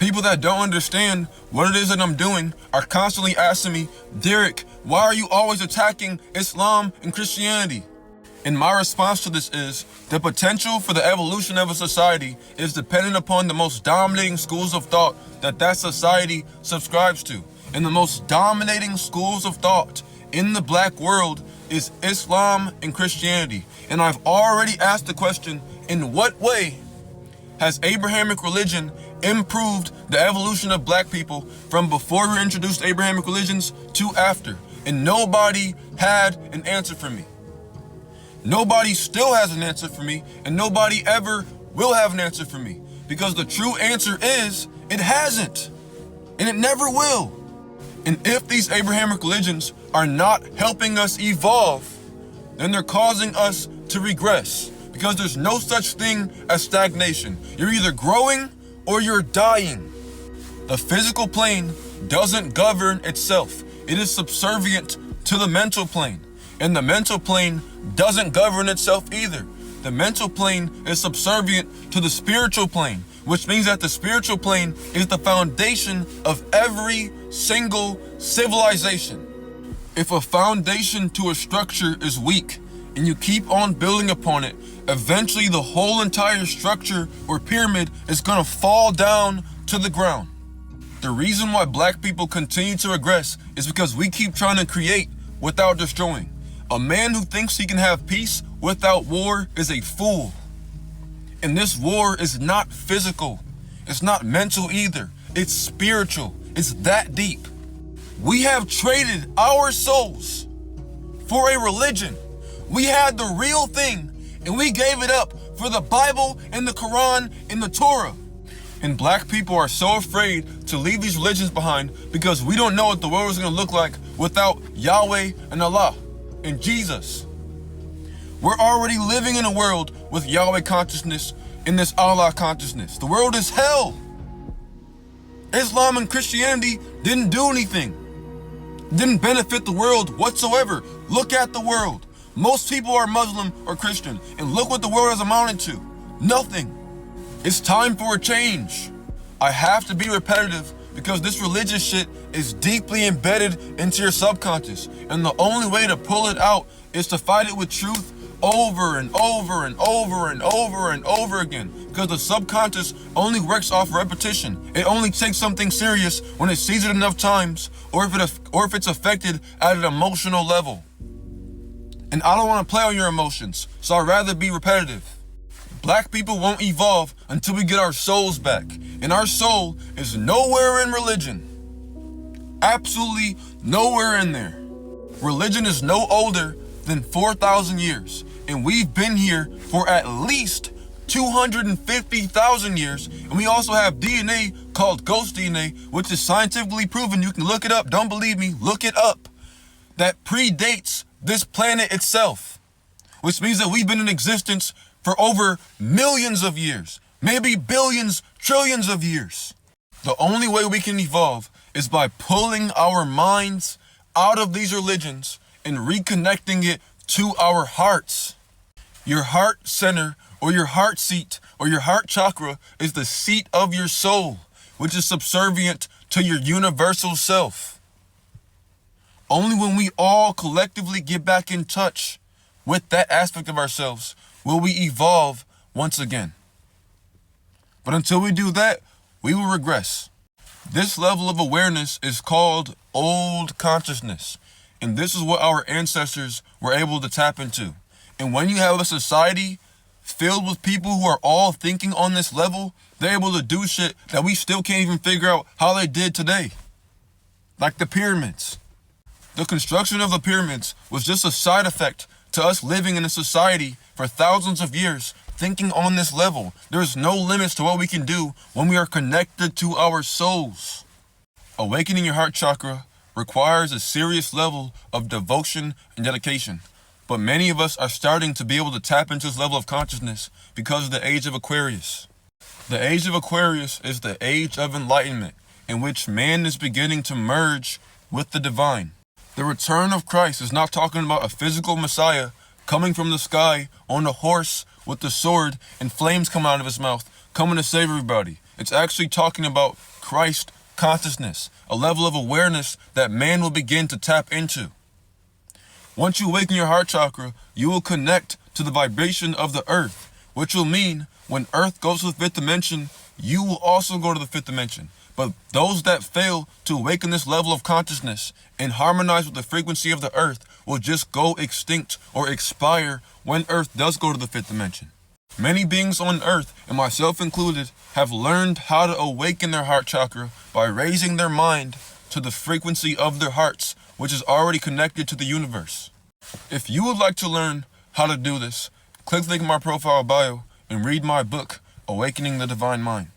People that don't understand what it is that I'm doing are constantly asking me, Derek, why are you always attacking Islam and Christianity? And my response to this is, the potential for the evolution of a society is dependent upon the most dominating schools of thought that society subscribes to. And the most dominating schools of thought in the black world is Islam and Christianity. And I've already asked the question, in what way has Abrahamic religion improved the evolution of black people from before we introduced Abrahamic religions to after? And nobody had an answer for me. Nobody still has an answer for me, and nobody ever will have an answer for me. Because the true answer is, it hasn't. And it never will. And if these Abrahamic religions are not helping us evolve, then they're causing us to regress. Because there's no such thing as stagnation. You're either growing or you're dying. The physical plane doesn't govern itself. It is subservient to the mental plane. And the mental plane doesn't govern itself either. The mental plane is subservient to the spiritual plane, which means that the spiritual plane is the foundation of every single civilization. If a foundation to a structure is weak and you keep on building upon it, eventually the whole entire structure or pyramid is gonna fall down to the ground. The reason why black people continue to regress is because we keep trying to create without destroying. A man who thinks he can have peace without war is a fool. And this war is not physical. It's not mental either. It's spiritual. It's that deep. We have traded our souls for a religion. We had the real thing and we gave it up for the Bible and the Quran and the Torah. And black people are so afraid to leave these religions behind because we don't know what the world is going to look like without Yahweh and Allah and Jesus. We're already living in a world with Yahweh consciousness and this Allah consciousness. The world is hell. Islam and Christianity didn't do anything. Didn't benefit the world whatsoever. Look at the world. Most people are Muslim or Christian, and look what the world has amounted to. Nothing. It's time for a change. I have to be repetitive because this religious shit is deeply embedded into your subconscious. And the only way to pull it out is to fight it with truth over and over and over and over and over again. Because the subconscious only works off repetition. It only takes something serious when it sees it enough times or if it's affected at an emotional level. And I don't want to play on your emotions, so I'd rather be repetitive. Black people won't evolve until we get our souls back. And our soul is nowhere in religion. Absolutely nowhere in there. Religion is no older than 4,000 years. And we've been here for at least 250,000 years. And we also have DNA called ghost DNA, which is scientifically proven. You can look it up. Don't believe me, look it up. That predates this planet itself. Which means that we've been in existence for over millions of years, maybe billions, trillions of years. The only way we can evolve is by pulling our minds out of these religions and reconnecting it to our hearts. Your heart center or your heart seat or your heart chakra is the seat of your soul, which is subservient to your universal self. Only when we all collectively get back in touch with that aspect of ourselves will we evolve once again. But until we do that, we will regress. This level of awareness is called old consciousness. And this is what our ancestors were able to tap into. And when you have a society filled with people who are all thinking on this level, they're able to do shit that we still can't even figure out how they did today. Like the pyramids. The construction of the pyramids was just a side effect to us living in a society for thousands of years, thinking on this level. There's no limits to what we can do when we are connected to our souls. Awakening your heart chakra requires a serious level of devotion and dedication. But many of us are starting to be able to tap into this level of consciousness because of the age of Aquarius. The age of Aquarius is the age of enlightenment, in which man is beginning to merge with the divine. The return of Christ is not talking about a physical Messiah coming from the sky on a horse with the sword and flames coming out of his mouth, coming to save everybody. It's actually talking about Christ consciousness, a level of awareness that man will begin to tap into. Once you awaken your heart chakra, you will connect to the vibration of the earth, which will mean when earth goes to the fifth dimension, you will also go to the fifth dimension. But those that fail to awaken this level of consciousness and harmonize with the frequency of the earth will just go extinct or expire when earth does go to the fifth dimension. Many beings on earth, and myself included, have learned how to awaken their heart chakra by raising their mind to the frequency of their hearts, which is already connected to the universe. If you would like to learn how to do this, click the link in my profile bio and read my book, Awakening the Divine Mind.